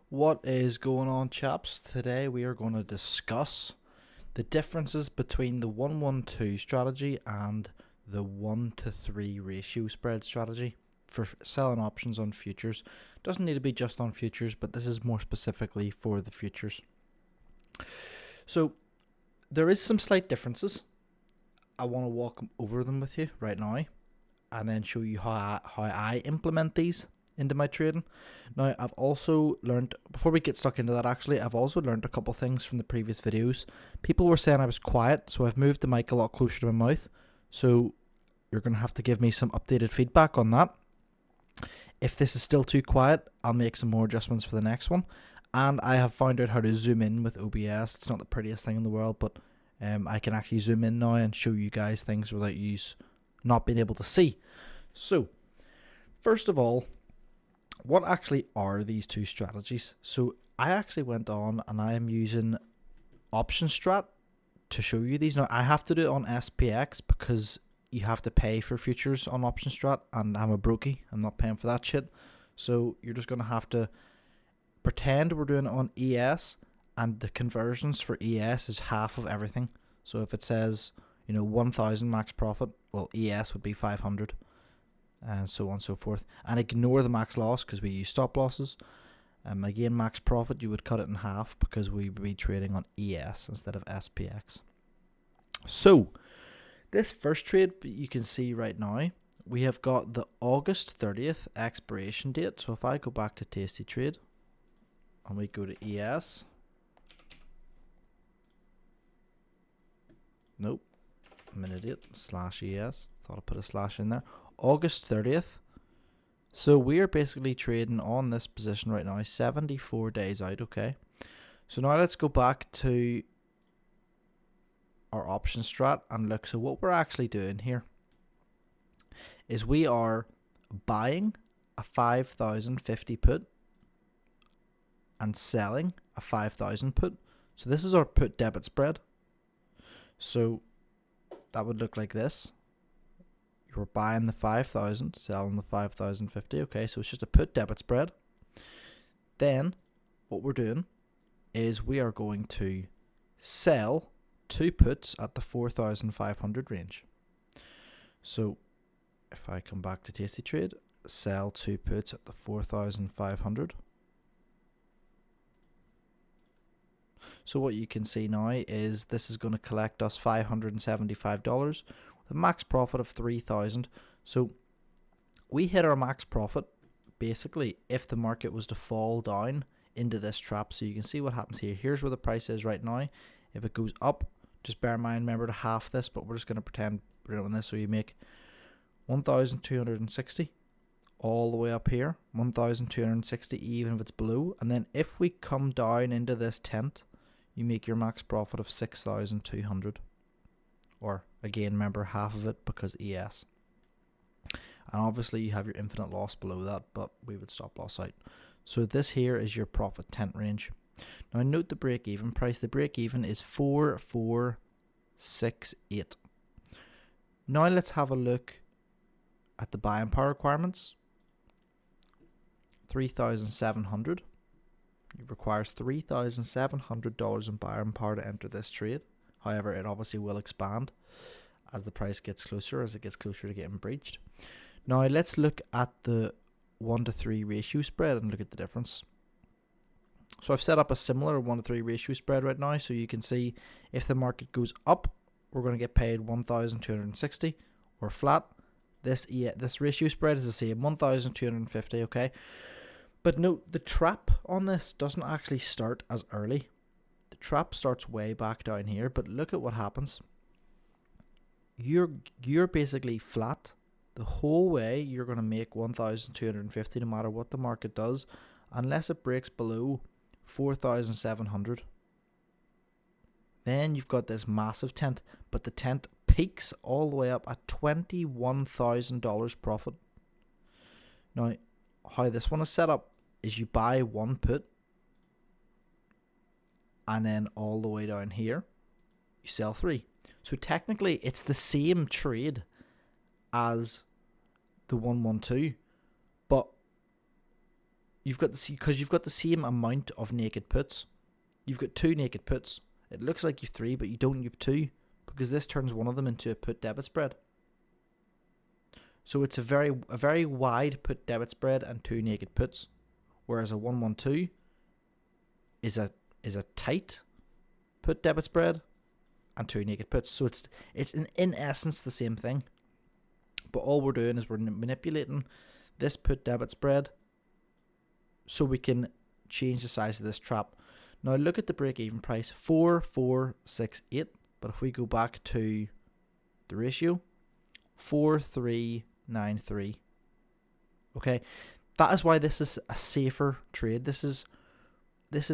What is going on, chaps? Today we are going to discuss the differences between the 1-1-2 strategy and the 1-to-3 ratio spread strategy for selling options on futures. Doesn't need to be just on futures, but this is more specifically for the futures. So there is some slight differences. I want to walk over them with you right now and then show you how I implement these into my trading. Now, I've also learned, before we get stuck into that actually, I've also learned a couple things from the previous videos. People were saying I was quiet, so I've moved the mic a lot closer to my mouth. So you're going to have to give me some updated feedback on that. If this is still too quiet, I'll make some more adjustments for the next one. And I have found out how to zoom in with OBS. It's not the prettiest thing in the world, but I can actually zoom in now and show you guys things without you not being able to see. So, first of all, what actually are these two strategies? So I actually went on and I am using Option Strat to show you these. Now I have to do it on SPX because you have to pay for futures on Option Strat, and I'm a brokey. I'm not paying for that shit. So you're just going to have to pretend we're doing it on ES, and the conversions for ES is half of everything. So if it says, 1,000 max profit, well, ES would be 500. And so on and so forth, and ignore the max loss because we use stop losses. Again, max profit, you would cut it in half because we would be trading on ES instead of SPX. So this first trade you can see right now, we have got the August 30th expiration date. So if I go back to Tasty Trade and we go to ES, nope, I'm in idiot, /ES, thought I put a slash in there. August 30th. So we are basically trading on this position right now, 74 days out, okay? So now let's go back to our option strat and look. So what we're actually doing here is we are buying a 5,050 put and selling a 5,000 put. So this is our put debit spread. So that would look like this. You're buying the 5,000, selling the 5,050. Okay, so it's just a put debit spread. Then what we're doing is we are going to sell two puts at the 4,500 range. So if I come back to Tasty Trade, sell two puts at the 4,500. So what you can see now is this is going to collect us $575. The max profit of 3,000. So we hit our max profit basically if the market was to fall down into this trap. So you can see what happens here. Here's where the price is right now. If it goes up, just bear in mind, remember to half this, but we're just going to pretend we're doing this. So you make 1,260 all the way up here, 1,260 even if it's below. And then if we come down into this tent, you make your max profit of 6,200. Or again, remember half of it because ES. And obviously you have your infinite loss below that, but we would stop loss out. So this here is your profit tent range. Now note the break even price. The break even is 4,468. Now let's have a look at the buying power requirements. 3,700. It requires $3,700 in buying power to enter this trade. However, it obviously will expand as the price gets closer, as it gets closer to getting breached. Now, let's look at the 1-to-3 ratio spread and look at the difference. So I've set up a similar 1-to-3 ratio spread right now. So you can see if the market goes up, we're going to get paid 1,260 or flat. This ratio spread is the same, 1,250, okay? But note, the trap on this doesn't actually start as early. The trap starts way back down here, but look at what happens. You're basically flat the whole way. You're going to make 1,250 no matter what the market does, unless it breaks below 4,700. Then you've got this massive tent, but the tent peaks all the way up at $21,000 profit. Now, how this one is set up is you buy one put, and then all the way down here, you sell three. So technically, it's the same trade as the 1-1-2, but because you've got the same amount of naked puts. You've got 2 naked puts. It looks like you've 3, but you don't. You've 2 because this turns one of them into a put debit spread. So it's a very wide put debit spread and 2 naked puts, whereas a 112 is a tight put debit spread and 2 naked puts. So it's in essence the same thing, but all we're doing is we're manipulating this put debit spread so we can change the size of this trap. Now look at the break even price, 4468, but if we go back to the ratio, 4393. Okay, that is why this is a safer trade. This is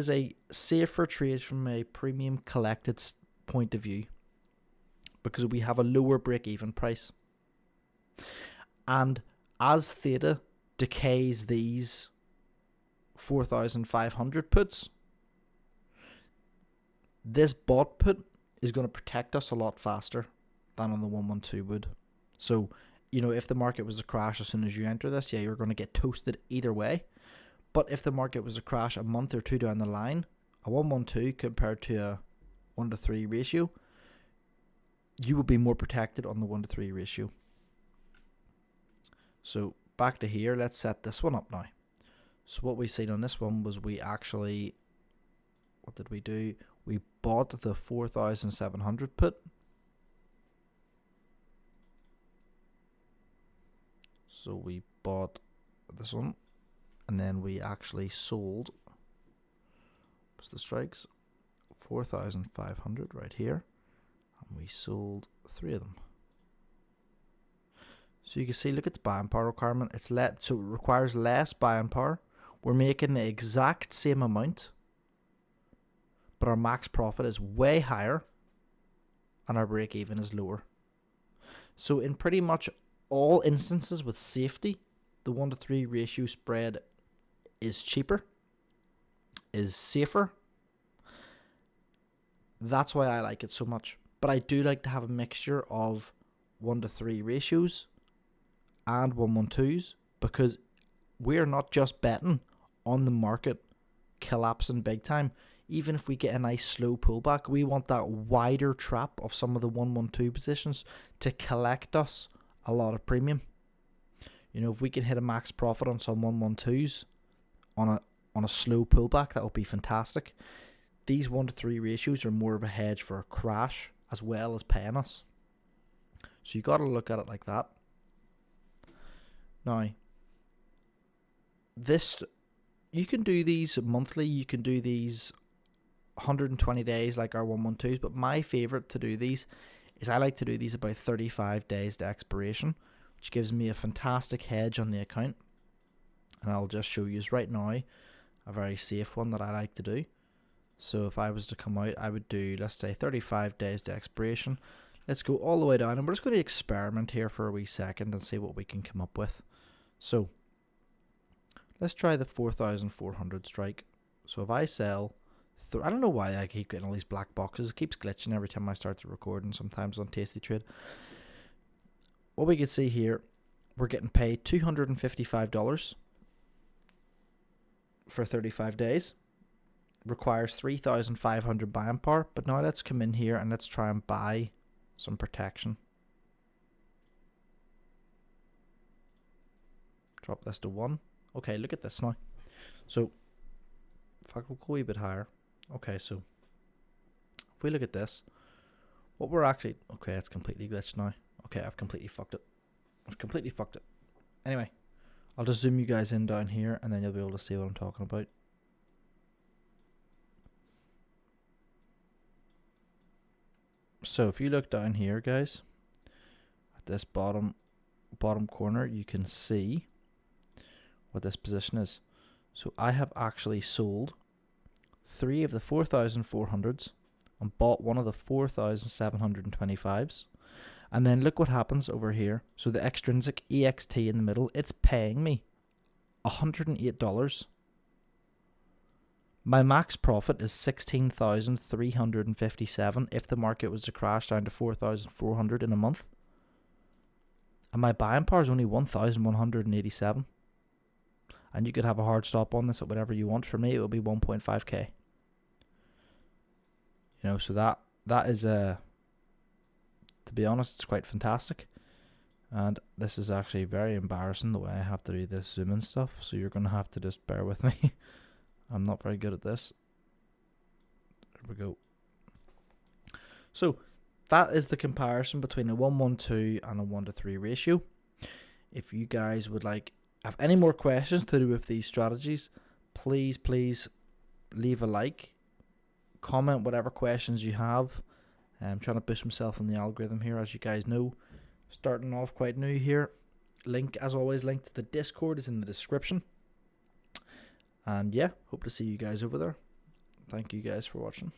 a safer trade from a premium collected point of view because we have a lower break even price. And as theta decays these 4,500 puts, this bot put is going to protect us a lot faster than on the 112 would. So, if the market was to crash as soon as you enter this, yeah, you're going to get toasted either way. But if the market was to crash a month or 2 down the line, a 112 compared to a 1-to-3 ratio, you will be more protected on the 1-to-3 ratio. So back to here, let's set this one up now. So what we seen on this one was what did we do? We bought the 4,700 put. So we bought this one, and then we actually sold, what's the strikes? 4,500 right here, and we sold 3 of them. So you can see, look at the buying power requirement. So it requires less buying power. We're making the exact same amount, but our max profit is way higher, and our break even is lower. So in pretty much all instances with safety, the 1-to-3 ratio spread is cheaper, is safer. That's why I like it so much. But I do like to have a mixture of 1-to-3 ratios and 112s, because we're not just betting on the market collapsing big time. Even if we get a nice slow pullback, we want that wider trap of some of the 112 positions to collect us a lot of premium. If we can hit a max profit on some 112s on a slow pullback, that would be fantastic. These 1-to-3 ratios are more of a hedge for a crash as well as paying us. So you got to look at it like that. Now, you can do these monthly, you can do these 120 days like our 112s, but my favorite to do these is I like to do these about 35 days to expiration, which gives me a fantastic hedge on the account. And I'll just show you right now a very safe one that I like to do. So if I was to come out, I would do, let's say, 35 days to expiration. Let's go all the way down, and we're just going to experiment here for a wee second and see what we can come up with. So let's try the 4,400 strike. So if I sell, I don't know why I keep getting all these black boxes. It keeps glitching every time I start the recording, sometimes on Tasty Trade. What we can see here, we're getting paid $255 for 35 days. Requires 3,500 buying power. But now let's come in here and let's try and buy some protection. Drop this to 1. Okay, look at this now. So, in fact, we'll go a wee bit higher. Okay, so if we look at this, what we're actually... Okay, it's completely glitched now. Okay, I've completely fucked it. Anyway, I'll just zoom you guys in down here, and then you'll be able to see what I'm talking about. So if you look down here, guys, at this bottom corner, you can see what this position is. So I have actually sold 3 of the 4,400s and bought one of the 4,725s. And then look what happens over here. So the extrinsic EXT in the middle, it's paying me $108. My max profit is 16,357 if the market was to crash down to 4,400 in a month. And my buying power is only 1,187. and you could have a hard stop on this at whatever you want. For me, it would be 1.5k. So that is to be honest, it's quite fantastic. And this is actually very embarrassing the way I have to do this zoom in stuff, so you're gonna have to just bear with me. I'm not very good at this. There we go. So that is the comparison between a 1:1:2 and a 1:3 ratio. If you guys would have any more questions to do with these strategies, please leave a like, comment whatever questions you have. I'm trying to boost myself in the algorithm here, as you guys know. Starting off quite new here. Link, as always, link to the Discord is in the description. And yeah, hope to see you guys over there. Thank you guys for watching.